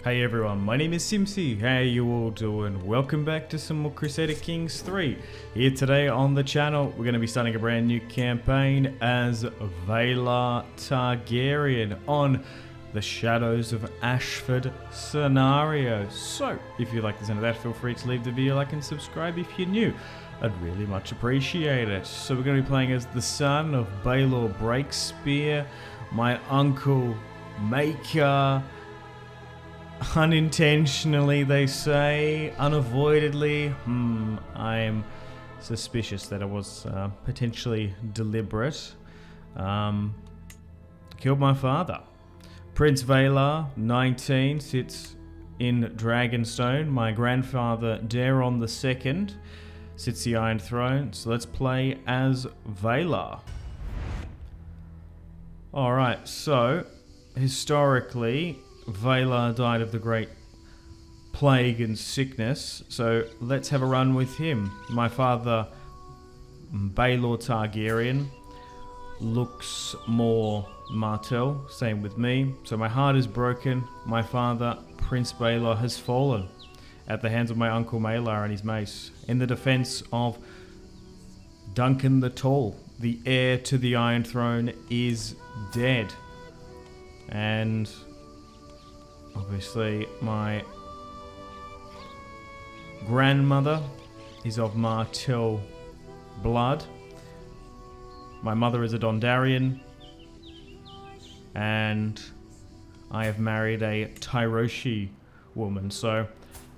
Hey everyone, my name is Simpzy. How you all doing? Welcome back to some more Crusader Kings 3. Here today on the channel, we're going to be starting a brand new campaign as Valarr Targaryen on the Shadows of Ashford scenario. So, if you like the sound of that, feel free to leave the video a like and subscribe if you're new. I'd really much appreciate it. So we're going to be playing as the son of Baelor Breakspear, my uncle Maker. Unintentionally, they say, unavoidedly. I'm suspicious that it was potentially deliberate. Killed my father. Prince Valarr, 19, sits in Dragonstone. My grandfather, Daeron II, sits the Iron Throne. So let's play as Valarr. Alright, so historically, Valarr died of the Great Plague and Sickness, so let's have a run with him. My father, Baelor Targaryen, looks more Martell, same with me. So my heart is broken. My father, Prince Baelor, has fallen at the hands of my uncle Malar and his mace in the defense of Duncan the Tall. The heir to the Iron Throne is dead. And obviously, my grandmother is of Martell blood. My mother is a Dondarrion. And I have married a Tyroshi woman. So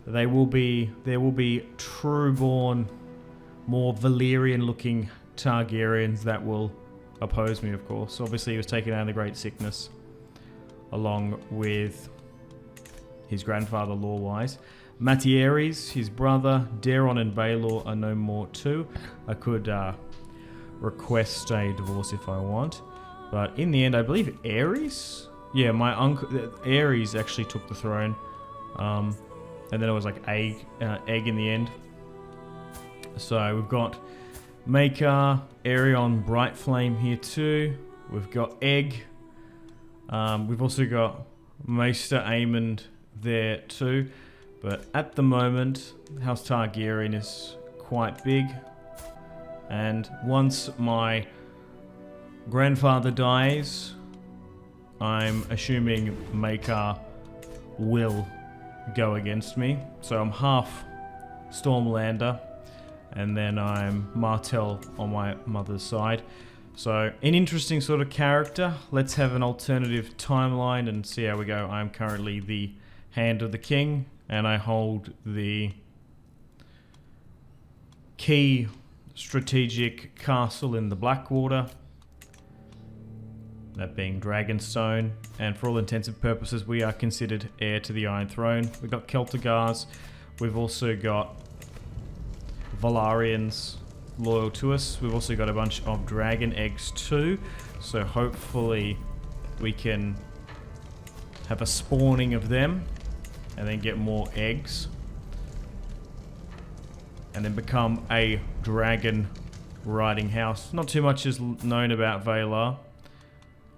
there will be true-born, more Valyrian-looking Targaryens that will oppose me, of course. Obviously, he was taken out of the Great Sickness, along with his grandfather law-wise. Matieres, his brother, Daeron and Baelor are no more too. I could request a divorce if I want. But in the end, I believe Aerys? Yeah, my uncle, Aerys actually took the throne. And then it was like Egg in the end. So we've got Maker, Aerion, Brightflame here too. We've got Egg. We've also got Maester Aemond there too, but at the moment House Targaryen is quite big, and once my grandfather dies, I'm assuming Maker will go against me. So I'm half Stormlander, and then I'm Martell on my mother's side. So, an interesting sort of character. Let's have an alternative timeline and see how we go. I'm currently the Hand of the King, and I hold the key strategic castle in the Blackwater, that being Dragonstone, and for all intents and purposes we are considered heir to the Iron Throne. We've got Celtigars, we've also got Valarians loyal to us. We've also got a bunch of dragon eggs too, so hopefully we can have a spawning of them and then get more eggs and then become a dragon riding house. Not too much is known about Valarr.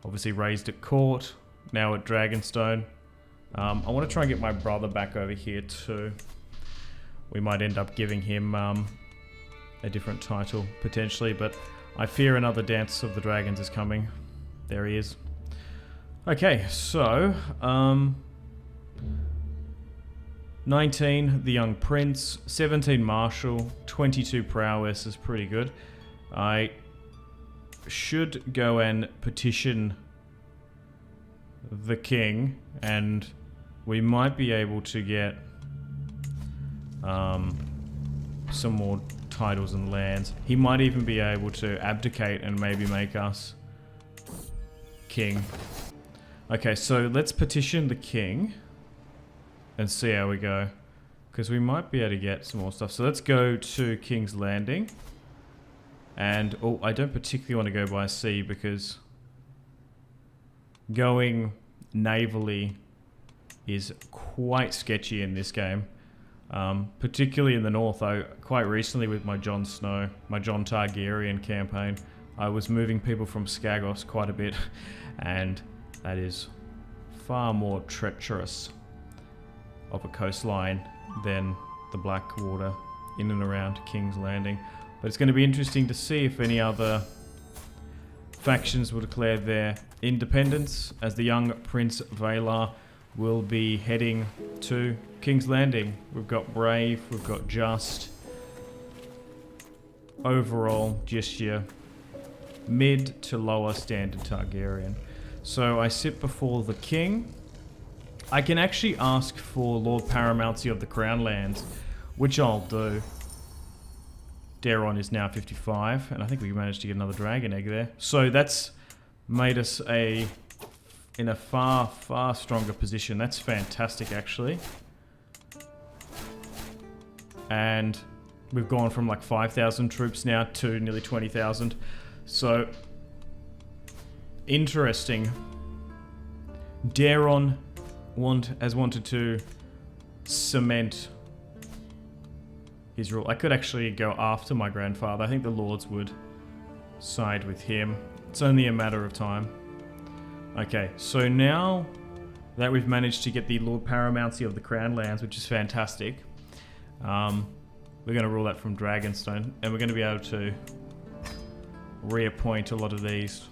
Obviously raised at court, now at Dragonstone. I want to try and get my brother back over here too. We might end up giving him a different title potentially, but I fear another Dance of the Dragons is coming. There he is. Okay, so 19, the young prince, 17 martial, 22 prowess is pretty good. I should go and petition the king, and we might be able to get some more titles and lands. He might even be able to abdicate and maybe make us king. Okay, so let's petition the king and see how we go, because we might be able to get some more stuff. So let's go to King's Landing, and oh, I don't particularly want to go by sea because going navally is quite sketchy in this game. Particularly in the north. Quite recently with my Jon Targaryen campaign, I was moving people from Skagos quite a bit, and that is far more treacherous of a coastline than the Blackwater in and around King's Landing. But it's going to be interesting to see if any other factions will declare their independence, as the young Prince Valarr will be heading to King's Landing. We've got Brave, we've got Just. Overall, just your mid to lower standard Targaryen. So I sit before the king. I can actually ask for Lord Paramountcy of the Crown Lands, which I'll do. Daeron is now 55, and I think we managed to get another dragon egg there. So that's made us in a far, far stronger position. That's fantastic, actually. And we've gone from like 5,000 troops now to nearly 20,000. So, interesting. Daeron has wanted to cement his rule. I could actually go after my grandfather. I think the lords would side with him. It's only a matter of time. Okay, so now that we've managed to get the Lord Paramountcy of the Crown Lands, which is fantastic, we're going to rule that from Dragonstone, and we're going to be able to reappoint a lot of these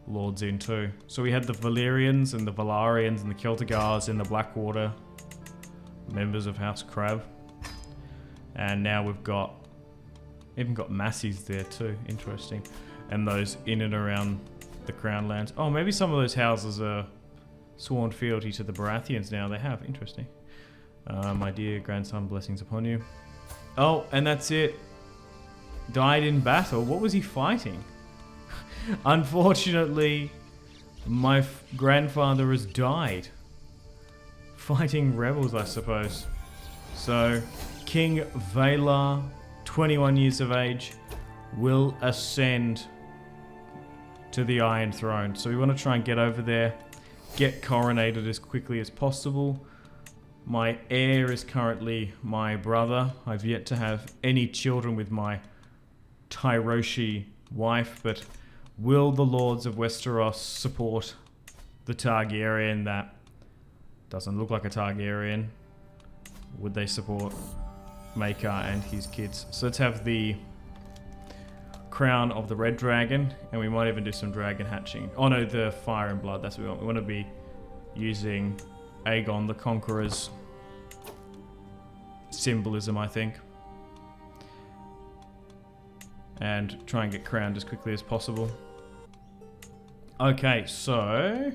lords in too. So we had the Valyrians and the Velaryons and the Celtigars in the Blackwater, members of House Crab. And now we've even got Massies there too. Interesting. And those in and around the Crown Lands. Oh, maybe some of those houses are sworn fealty to the Baratheons now. They have. Interesting. My dear grandson, blessings upon you. Oh, and that's it. Died in battle. What was he fighting? Unfortunately, my grandfather has died. Fighting rebels, I suppose. So, King Valarr, 21 years of age, will ascend to the Iron Throne. So we want to try and get over there, get coronated as quickly as possible. My heir is currently my brother. I've yet to have any children with my Tyroshi wife, but will the Lords of Westeros support the Targaryen that doesn't look like a Targaryen? Would they support Maker and his kids? So let's have the crown of the Red Dragon, and we might even do some dragon hatching. Oh no, the Fire and Blood, that's what we want. We want to be using Aegon the Conqueror's symbolism, I think. And try and get crowned as quickly as possible. Okay, so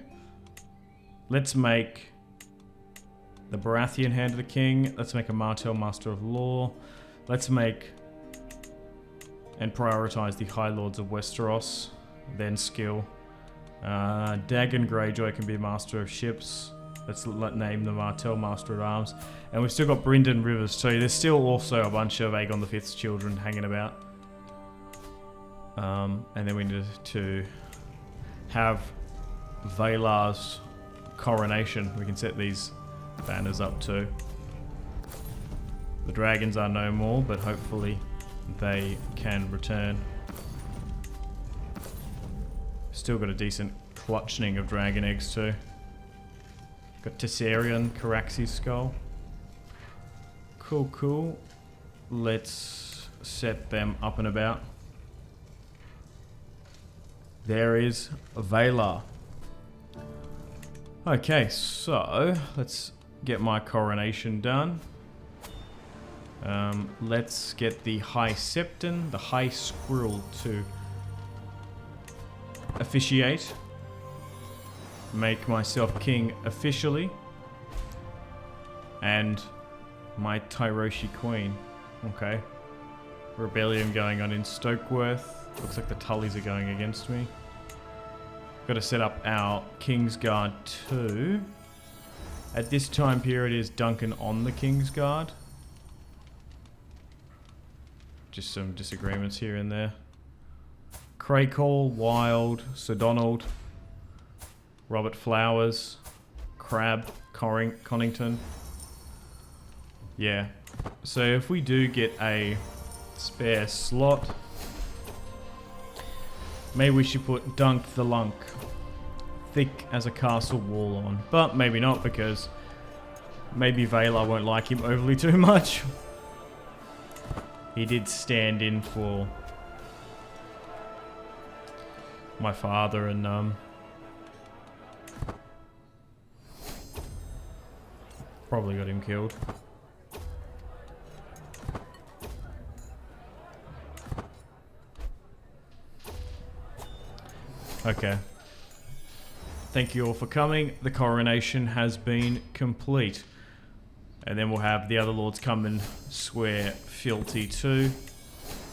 let's make the Baratheon Hand of the King. Let's make a Martell Master of Law. Let's make and prioritize the High Lords of Westeros. Then skill. Dagon Greyjoy can be Master of Ships. Let's name the Martell Master at Arms. And we've still got Brynden Rivers, so there's still also a bunch of Aegon the Fifth's children hanging about. And then we need to have Valar's coronation. We can set these banners up too. The dragons are no more, but hopefully they can return. Still got a decent clutching of dragon eggs too. Got Tessarion, Caraxes skull. Cool, cool. Let's set them up and about. There is Valarr. Okay, so let's get my coronation done. Let's get the High Septon, the High Squirrel, to officiate. Make myself king officially. And my Tyroshi queen. Okay. Rebellion going on in Stokeworth. Looks like the Tullys are going against me. Got to set up our Kingsguard too. At this time period is Duncan on the Kingsguard. Just some disagreements here and there. Craycall, Wild, Sir Donald, Robert Flowers, Crab, Connington. Yeah. So if we do get a spare slot, maybe we should put Dunk the Lunk thick as a castle wall on. But maybe not, because maybe Valarr won't like him overly too much. He did stand in for my father and probably got him killed. Okay. Thank you all for coming. The coronation has been complete. And then we'll have the other lords come and swear fealty too.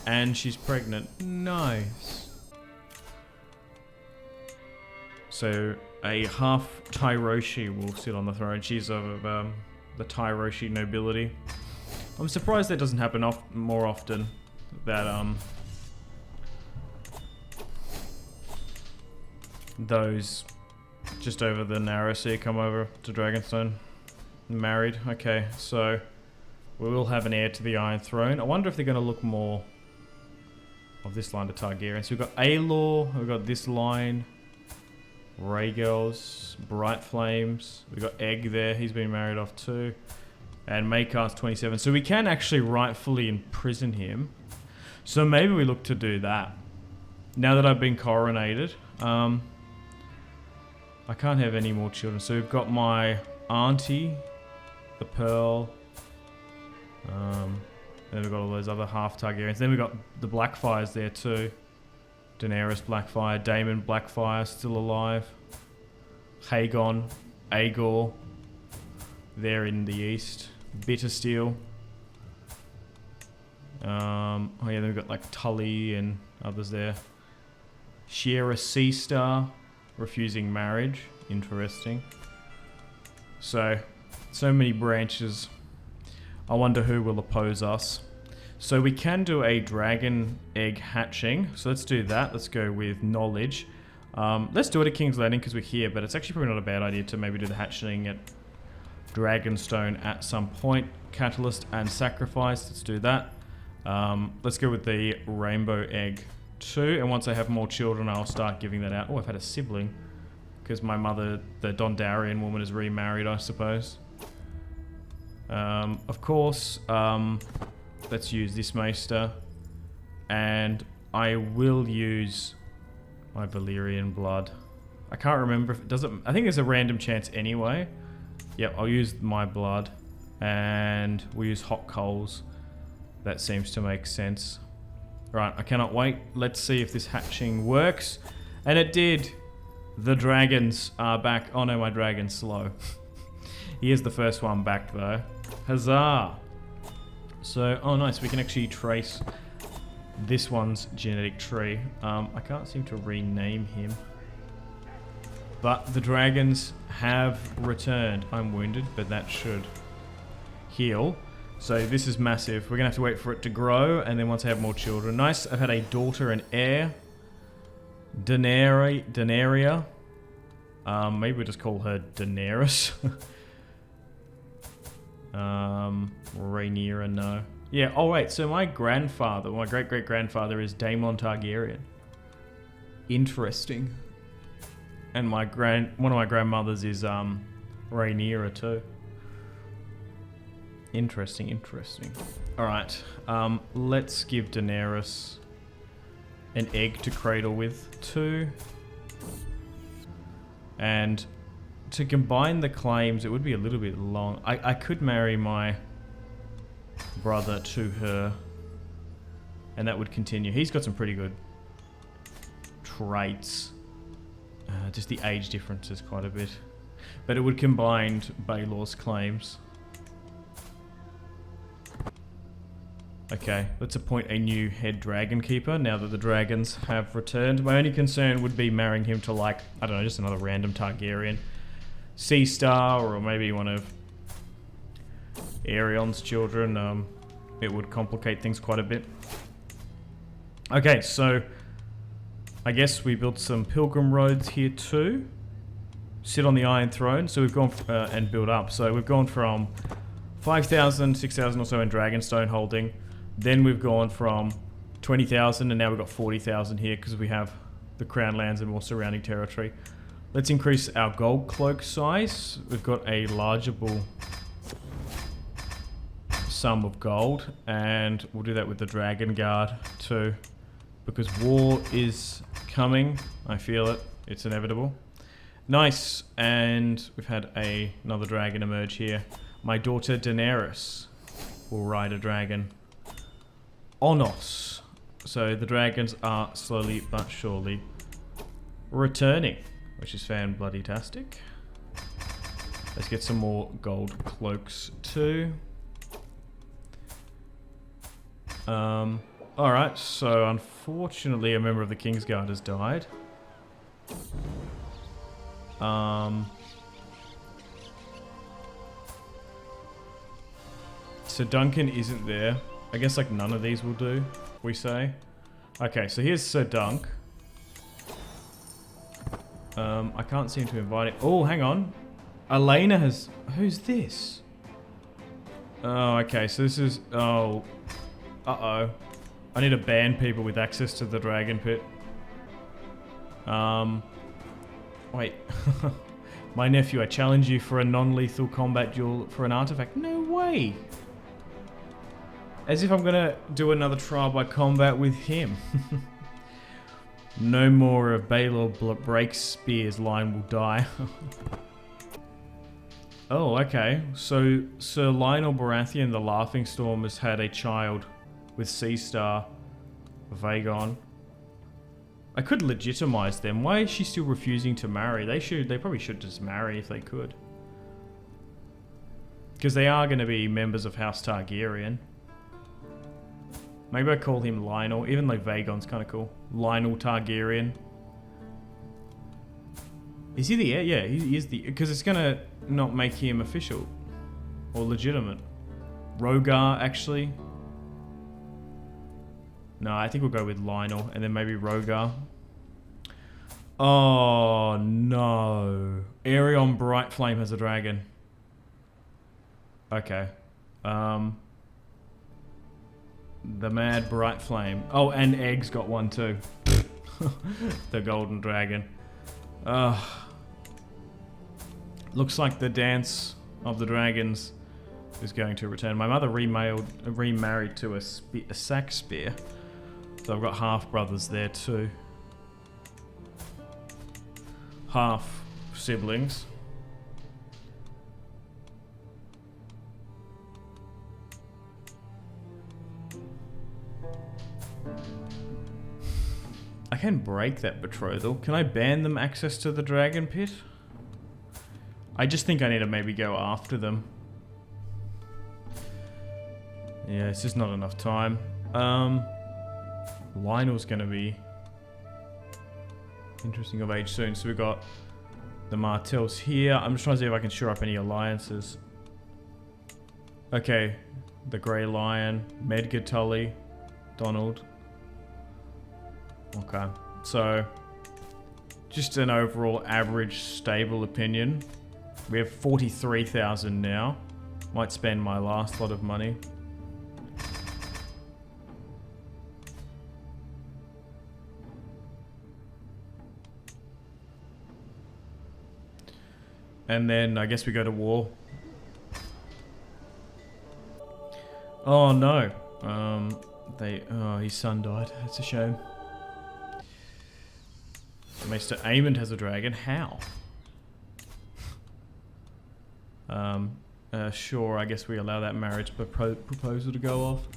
And she's pregnant. Nice. So a half Tyroshi will sit on the throne. She's of the Tyroshi nobility. I'm surprised that doesn't happen more often. That those just over the narrow sea come over to Dragonstone. Married. Okay, so we will have an heir to the Iron Throne. I wonder if they're going to look more of this line to Targaryen. So we've got Aelor, we've got this line, Rhaegels, Bright Flames. We've got Egg there, he's been married off too. And Maykar's 27. So we can actually rightfully imprison him. So maybe we look to do that. Now that I've been coronated. I can't have any more children. So we've got my auntie, the Pearl. Then we've got all those other half Targaryens. Then we've got the Blackfires there too. Daenerys Blackfire, Daemon Blackfire still alive. Aegon, Aegor. There in the east. Bittersteel. Oh yeah, then we've got like Tully and others there. Shiera Seastar, refusing marriage. Interesting. So many branches. I wonder who will oppose us. So we can do a dragon egg hatching. So let's do that. Let's go with knowledge. Let's do it at King's Landing because we're here, but it's actually probably not a bad idea to maybe do the hatching at Dragonstone at some point. Catalyst and sacrifice. Let's do that. Let's go with the rainbow egg too. And once I have more children, I'll start giving that out. Oh, I've had a sibling. Because my mother, the Dondarrion woman, is remarried, I suppose. Of course, let's use this Maester. And I will use my Valyrian blood. I can't remember if it doesn't... I think there's a random chance anyway. Yep, I'll use my blood. And we'll use hot coals. That seems to make sense. Right, I cannot wait. Let's see if this hatching works. And it did. The dragons are back. Oh no, my dragon's slow. He is the first one back though. Huzzah! So, oh nice, we can actually trace this one's genetic tree. I can't seem to rename him. But the dragons have returned. I'm wounded, but that should heal. So this is massive. We're going to have to wait for it to grow, and then once I have more children. Nice, I've had a daughter and heir. Daenerys. Maybe we'll just call her Daenerys. Rhaenyra, no. Yeah, oh wait, so my grandfather, my great-great-grandfather is Daemon Targaryen. Interesting. And one of my grandmothers is Rhaenyra too. Interesting. Alright, let's give Daenerys an egg to cradle with too. And to combine the claims, it would be a little bit long. I could marry my brother to her, and that would continue. He's got some pretty good traits. Just the age difference is quite a bit. But it would combine Baelor's claims. Okay, let's appoint a new head dragon keeper now that the dragons have returned. My only concern would be marrying him to, like, I don't know, just another random Targaryen. Seastar, or maybe one of Aerion's children. It would complicate things quite a bit. Okay, so I guess we built some pilgrim roads here too. Sit on the Iron Throne. So we've gone and build up. So we've gone from 5,000, 6,000 or so in Dragonstone holding. Then we've gone from 20,000 and now we've got 40,000 here because we have the Crown lands and more surrounding territory. Let's increase our gold cloak size. We've got a largeable sum of gold, and we'll do that with the Dragon Guard too, because war is coming. I feel it. It's inevitable. Nice, and we've had another dragon emerge here. My daughter Daenerys will ride a dragon. Onos. So the dragons are slowly but surely returning, which is fan-bloody-tastic. Let's get some more gold cloaks too. Alright, so unfortunately a member of the Kingsguard has died. So Duncan isn't there. I guess like none of these will do, we say. Okay, so here's Sir Dunk. I can't seem to invite it. Oh, hang on. Elena has... Who's this? Oh, okay, so this is... Oh. Uh-oh. I need to ban people with access to the Dragon Pit. Wait. My nephew, I challenge you for a non-lethal combat duel for an artifact. No way! As if I'm gonna do another trial by combat with him. No more of Baelor breaks spears, line will die. Oh, okay. So Sir Lionel Baratheon, the Laughing Storm, has had a child with Seastar, Vaegon. I could legitimize them. Why is she still refusing to marry? They probably should just marry if they could. Because they are going to be members of House Targaryen. Maybe I call him Lionel. Even like Vaegon's kind of cool. Lionel Targaryen. Is he the heir? Yeah, he is the... Because it's going to not make him official. Or legitimate. Rogar, actually. No, I think we'll go with Lionel. And then maybe Rogar. Oh, no. Aegon Brightflame has a dragon. Okay. The Mad Brightflame. Oh, and Egg's got one too. The Golden Dragon. Looks like the Dance of the Dragons is going to return. My mother remarried to a sack spear. So I've got half brothers there too. Half siblings. I can break that betrothal. Can I ban them access to the Dragon Pit? I just think I need to maybe go after them. Yeah, it's just not enough time. Lionel's gonna be interesting of age soon. So we've got the Martells here. I'm just trying to see if I can shore up any alliances. Okay, the Grey Lion, Medgar Tully, Donald. Okay, so just an overall average stable opinion. We have 43,000 now. Might spend my last lot of money. And then I guess we go to war. Oh no. His son died. That's a shame. Maester Aemond has a dragon. How? Sure, I guess we allow that marriage proposal to go off.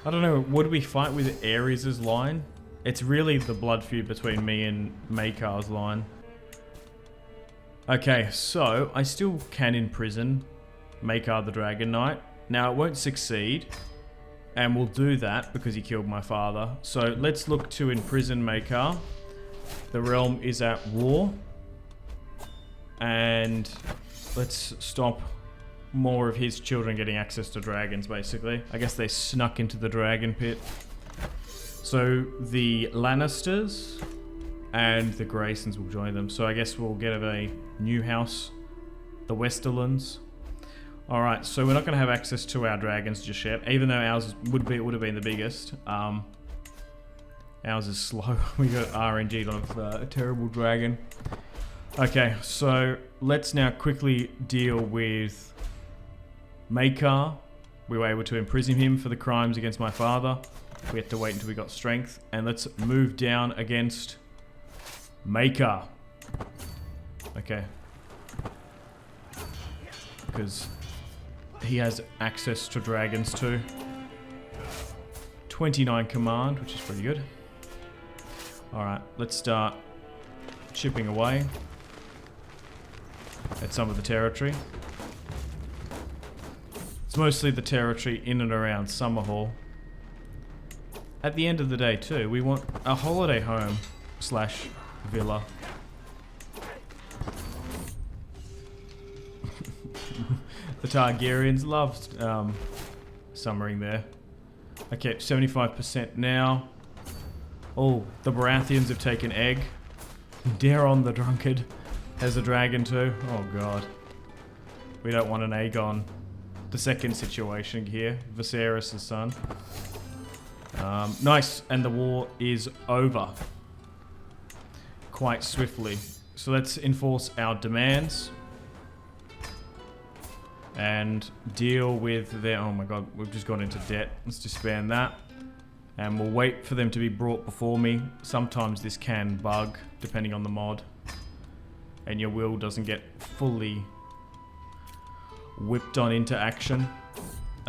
I don't know, would we fight with Aerys' line? It's really the blood feud between me and Maekar's line. Okay, so I still can imprison Maekar the Dragon Knight. Now, it won't succeed, and we'll do that because he killed my father. So let's look to imprison Maekar. The realm is at war, and let's stop more of his children getting access to dragons, basically. I guess they snuck into the Dragon Pit. So the Lannisters and the Graysons will join them. So I guess we'll get a new house, the Westerlands. Alright, so we're not going to have access to our dragons just yet, even though ours would have been the biggest. Ours is slow. We got RNG'd on a terrible dragon. Okay, so let's now quickly deal with Maekar We were able to imprison him for the crimes against my father. We had to wait until we got strength. And let's move down against Maker. Okay. Because he has access to dragons too. 29 command, which is pretty good. Alright, let's start chipping away at some of the territory. It's mostly the territory in and around Summerhall. At the end of the day too, we want a holiday home slash villa. The Targaryens loved summering there. Okay, 75% now. Oh, the Baratheons have taken Egg. Daeron the Drunkard has a dragon too. Oh god. We don't want an Aegon the second situation here. Viserys' son. Nice, and the war is over. Quite swiftly. So let's enforce our demands. And deal with their... Oh my god, we've just gone into debt. Let's disband that. And we'll wait for them to be brought before me. Sometimes this can bug, depending on the mod. And your will doesn't get fully whipped on into action.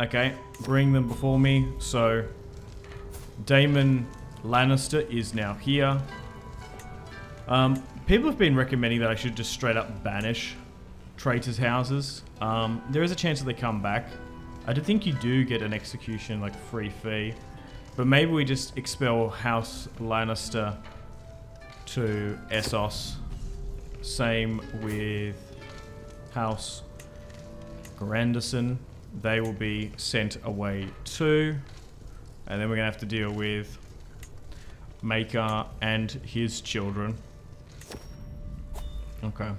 Okay, bring them before me. So, Daemon Lannister is now here. People have been recommending that I should just straight up banish traitors' houses. There is a chance that they come back. I do think you do get an execution, like free fee. But maybe we just expel House Lannister to Essos. Same with House Grandison. They will be sent away too. And then we're going to have to deal with Maker and his children. Okay.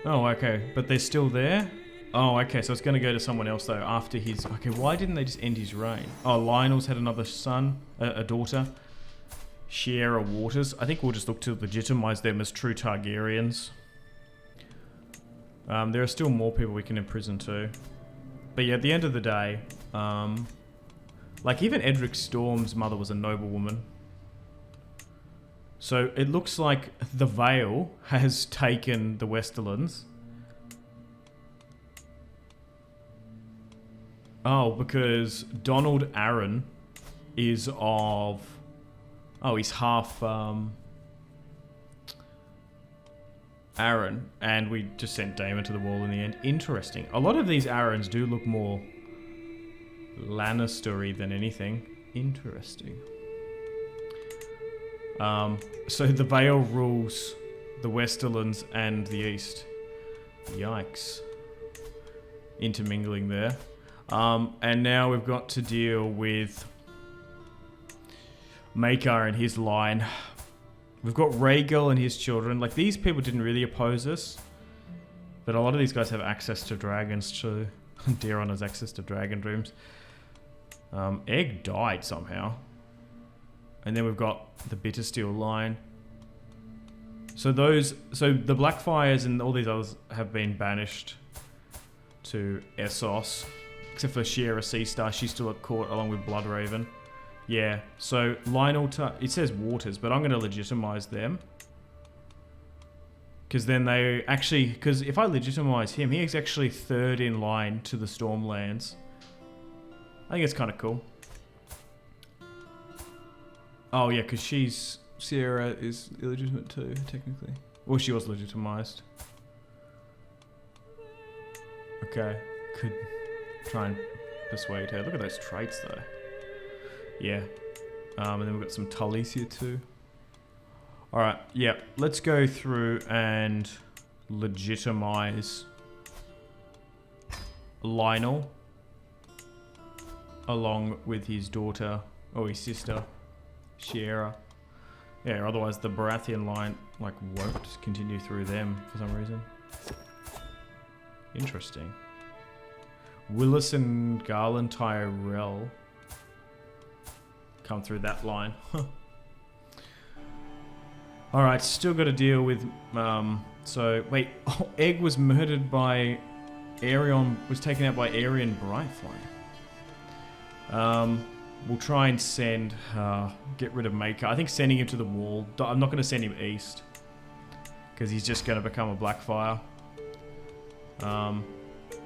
Oh, okay. But they're still there? Oh, okay. So it's going to go to someone else, though, after his... Okay, why didn't they just end his reign? Oh, Lionel's had another son, a daughter. Shiera Waters. I think we'll just look to legitimize them as true Targaryens. There are still more people we can imprison too. But yeah, at the end of the day, like even Edric Storm's mother was a noblewoman. So it looks like the Vale has taken the Westerlands. Oh, because Donald Arryn is of... Oh, he's half Arryn, and we just sent Daemon to the wall in the end. Interesting. A lot of these Arryns do look more Lannister-y than anything. Interesting. So the Vale rules the Westerlands and the East. Yikes. Intermingling there. And now we've got to deal with Maker and his line. We've got Rhaegal and his children. Like, these people didn't really oppose us. But a lot of these guys have access to dragons too. Daeron has access to dragon dreams. Egg died somehow. And then we've got the Bittersteel line. So the Blackfires and all these others have been banished to Essos. Except for Shiera Seastar, she's still at court along with Bloodraven. Yeah, so Lionel, it says Waters, but I'm going to legitimize them. Because then they actually, because if I legitimize him, he is actually third in line to the Stormlands. I think it's kind of cool. Oh yeah, because Sierra is illegitimate too, technically. Well, she was legitimized. Okay, could try and persuade her. Look at those traits though. Yeah. And then we've got some Tullys here too. Alright, yeah. Let's go through and legitimize Lionel along with his daughter, or his sister, Shiera. Yeah, otherwise the Baratheon line like won't continue through them for some reason. Interesting. Willis and Garland Tyrell come through that line. Alright, still got to deal with... so, wait. Oh, Egg was murdered by Aeron was taken out by Aerion Brightflame. We'll try and send, get rid of Maker. I think sending him to the wall. I'm not going to send him east, because he's just going to become a Blackfire.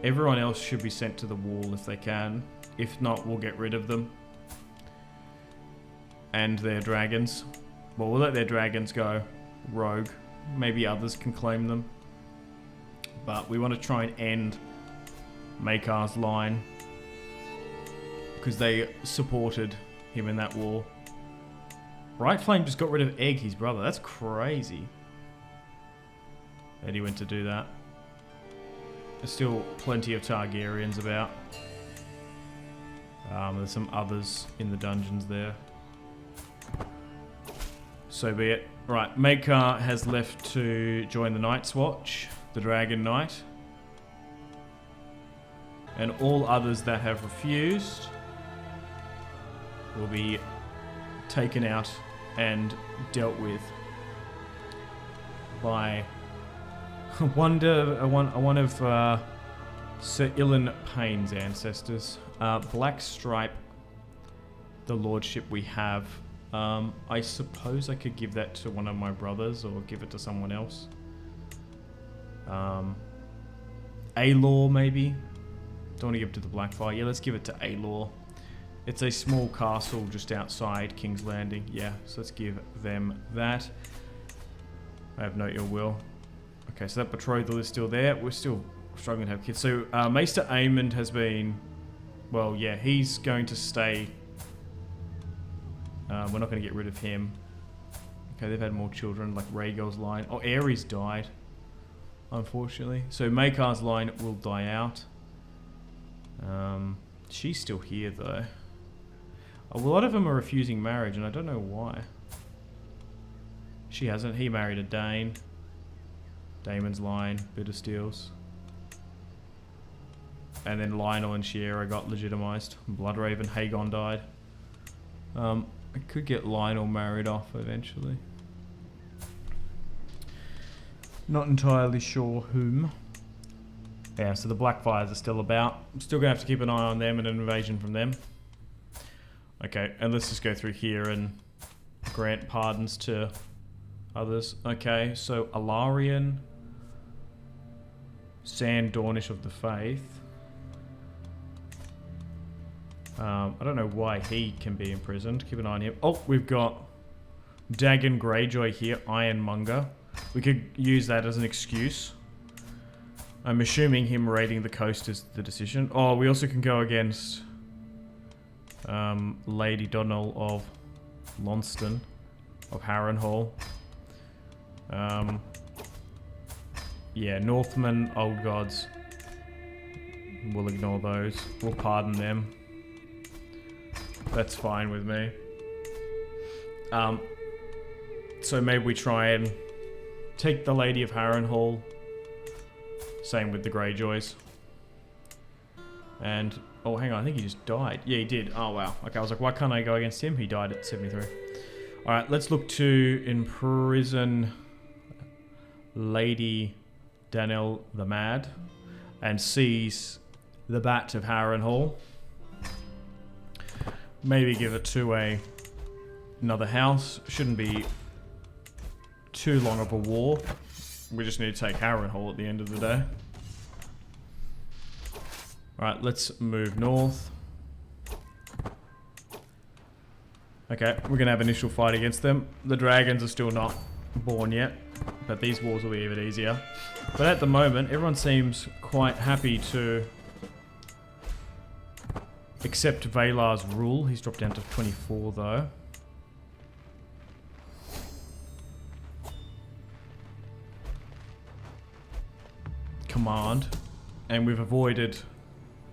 Everyone else should be sent to the wall if they can. If not, we'll get rid of them. And their dragons. Well, we'll let their dragons go rogue. Maybe others can claim them. But we want to try and end Maekar's line, because they supported him in that war. Brightflame just got rid of Egg, his brother. That's crazy that he went to do that. There's still plenty of Targaryens about. There's some others in the dungeons there. So be it. Right, Maekar has left to join the Night's Watch, the Dragon Knight. And all others that have refused will be taken out and dealt with by one of Sir Ilan Payne's ancestors. Black Stripe, the lordship we have. I suppose I could give that to one of my brothers or give it to someone else. Aelor, maybe? Don't want to give it to the Blackfire. Yeah, let's give it to Aelor. It's a small castle just outside King's Landing. Yeah, so let's give them that. I have no ill will. Okay, so that betrothal is still there. We're still struggling to have kids. So, Maester Aemond has been... Well, yeah, he's going to stay. We're not going to get rid of him. Okay, they've had more children, like Rhaegal's line. Oh, Aerys died, unfortunately. So Maekar's line will die out. She's still here, though. A lot of them are refusing marriage, and I don't know why. She hasn't. He married a Dane. Daemon's line, Bitter Steels. And then Lionel and Shiera got legitimized. Bloodraven, Hagon died. I could get Lionel married off eventually. Not entirely sure whom. Yeah, so the Blackfires are still about. I'm still going to have to keep an eye on them and an invasion from them. Okay, and let's just go through here and grant pardons to others. Okay, so Alarion, Sand Dornish of the Faith. I don't know why he can be imprisoned. Keep an eye on him. Oh, we've got Dagon Greyjoy here, Ironmonger. We could use that as an excuse. I'm assuming him raiding the coast is the decision. Oh, we also can go against Lady Donnell of Lonston, of Harrenhal. Yeah, Northmen, Old Gods. We'll ignore those. We'll pardon them. That's fine with me. So maybe we try and take the Lady of Harrenhal. Same with the Greyjoys. And, oh hang on, I think he just died. Yeah, he did. Oh wow. Okay, I was like, why can't I go against him? He died at 73. Alright, let's look to imprison Lady Danielle the Mad and seize the Bat of Harrenhal. Maybe give it to another house. Shouldn't be too long of a war. We just need to take Harrenhal at the end of the day. Alright, let's move north. Okay, we're going to have an initial fight against them. The dragons are still not born yet, but these wars will be a bit easier. But at the moment, everyone seems quite happy to accept Valar's rule. He's dropped down to 24 though. Command. And we've avoided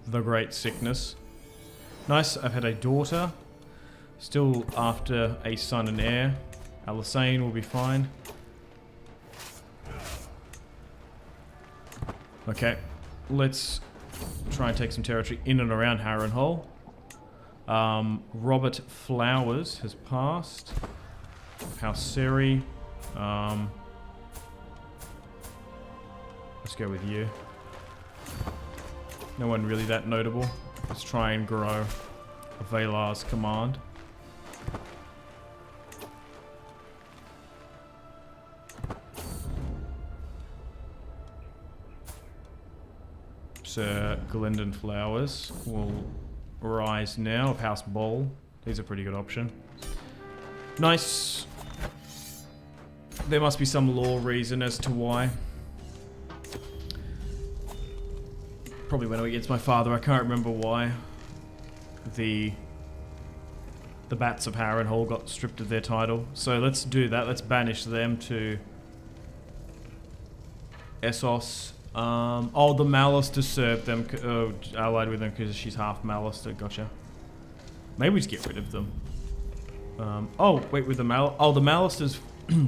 the Great Sickness. Nice, I've had a daughter. Still after a son and heir. Alysanne will be fine. Okay, let's try and take some territory in and around Harrenhal. Robert Flowers has passed. House Seri. Let's go with you. No one really that notable. Let's try and grow Valarr's command. Sir Glendon Flowers will rise now of House Bowl. He's a pretty good option. Nice. There must be some law reason as to why. Probably went against my father. I can't remember why. The Bats of Harrenhal got stripped of their title. So let's do that. Let's banish them to Essos. Oh, the Mallister served them. Allied with them because she's half Mallister. Gotcha. Maybe we just get rid of them. Oh, wait, with the the Mallisters.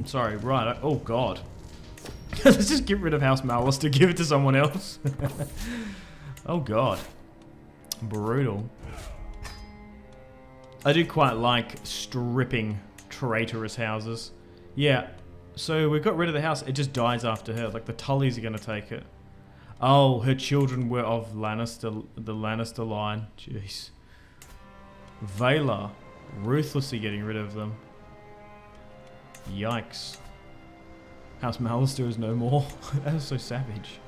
Sorry, right. Oh, God. Let's just get rid of House Mallister. Give it to someone else. Oh, God. Brutal. I do quite like stripping traitorous houses. Yeah. So we got rid of the house. It just dies after her. Like, the Tullys are going to take it. Oh, her children were of Lannister, the Lannister line. Jeez. Valarr. Ruthlessly getting rid of them. Yikes. House Mallister is no more. That is so savage.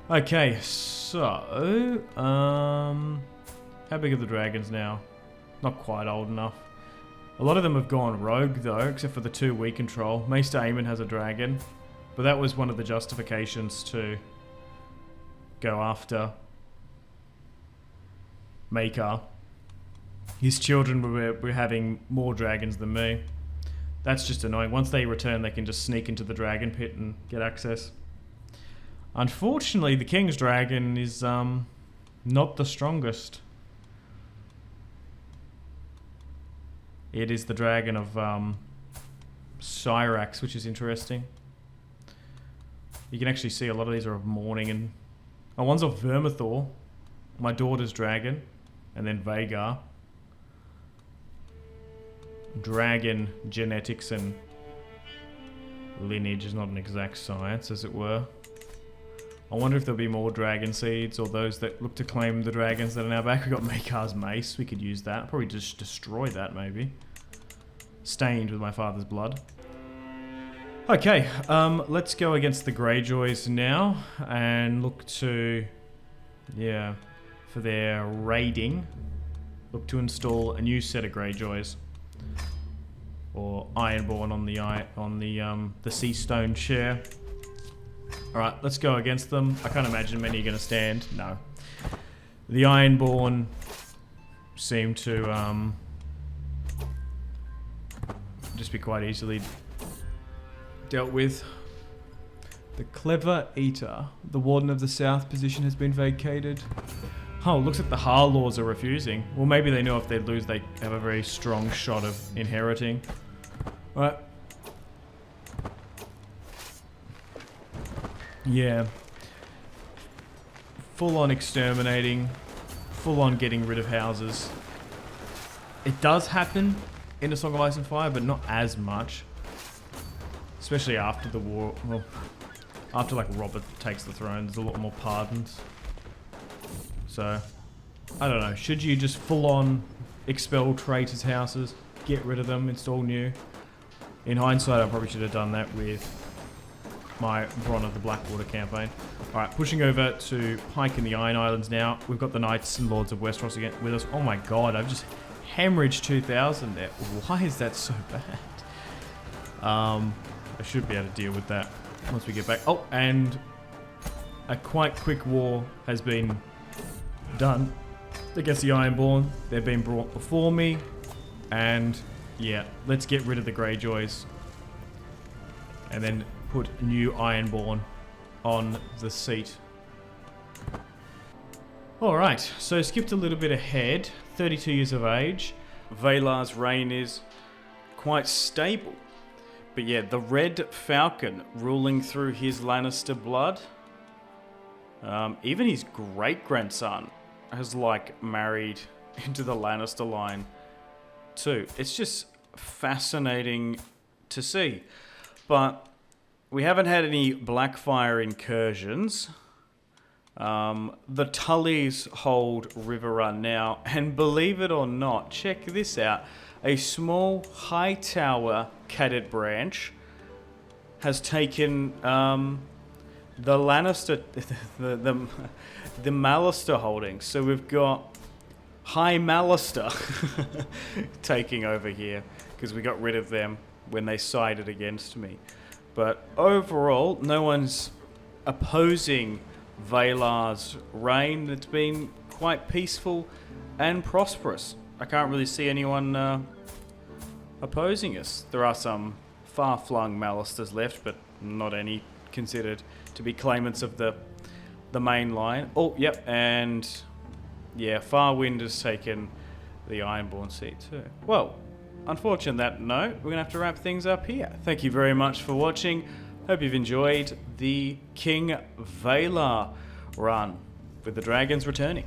Okay, so... how big are the dragons now? Not quite old enough. A lot of them have gone rogue, though, except for the two we control. Maester Aemon has a dragon. But that was one of the justifications to go after Maker. His children were having more dragons than me. That's just annoying. Once they return, they can just sneak into the dragon pit and get access. Unfortunately, the King's Dragon is not the strongest. It is the dragon of Syrax, which is interesting. You can actually see a lot of these are of Morning and... Oh, one's of Vermithor, my daughter's dragon, and then Vagar. Dragon genetics and lineage is not an exact science, as it were. I wonder if there'll be more dragon seeds or those that look to claim the dragons that are now back. We got Makar's mace. We could use that. Probably just destroy that, maybe. Stained with my father's blood. Okay, let's go against the Greyjoys now and look to, yeah, for their raiding, look to install a new set of Greyjoys. Or Ironborn on the Sea Stone chair. Alright, let's go against them. I can't imagine many are going to stand. No. The Ironborn seem to just be quite easily dealt with. The Clever Eater. The Warden of the South position has been vacated. Oh, looks like the Harlaws are refusing. Well, maybe they know if they lose, they have a very strong shot of inheriting. Right. Yeah. Full on exterminating. Full on getting rid of houses. It does happen in A Song of Ice and Fire, but not as much. Especially after the war. Well, after like Robert takes the throne, there's a lot more pardons. So, I don't know. Should you just full on expel traitors' houses, get rid of them, install new? In hindsight, I probably should have done that with my Bronn of the Blackwater campaign. Alright, pushing over to Pike in the Iron Islands now. We've got the Knights and Lords of Westeros again with us. Oh my god, I've just hemorrhaged 2,000 there. Why is that so bad? I should be able to deal with that once we get back. Oh, and a quite quick war has been done against the Ironborn. They've been brought before me. And yeah, let's get rid of the Greyjoys. And then put new Ironborn on the seat. Alright, so skipped a little bit ahead. 32 years of age. Valar's reign is quite stable. But yeah, the Red Falcon ruling through his Lannister blood. Even his great-grandson has like married into the Lannister line too. It's just fascinating to see. But we haven't had any Blackfire incursions. The Tullys hold River Run now, and believe it or not, check this out. A small high tower cadet branch has taken the Lannister, the Mallister holdings. So we've got High Mallister taking over here because we got rid of them when they sided against me. But overall, no one's opposing Valarr's reign. It's been quite peaceful and prosperous. I can't really see anyone opposing us. There are some far-flung Mallisters left, but not any considered to be claimants of the main line. Oh, yep, and yeah, Farwind has taken the Ironborn seat too. Well, unfortunately on that note, we're going to have to wrap things up here. Thank you very much for watching. Hope you've enjoyed the King Valarr run with the dragons returning.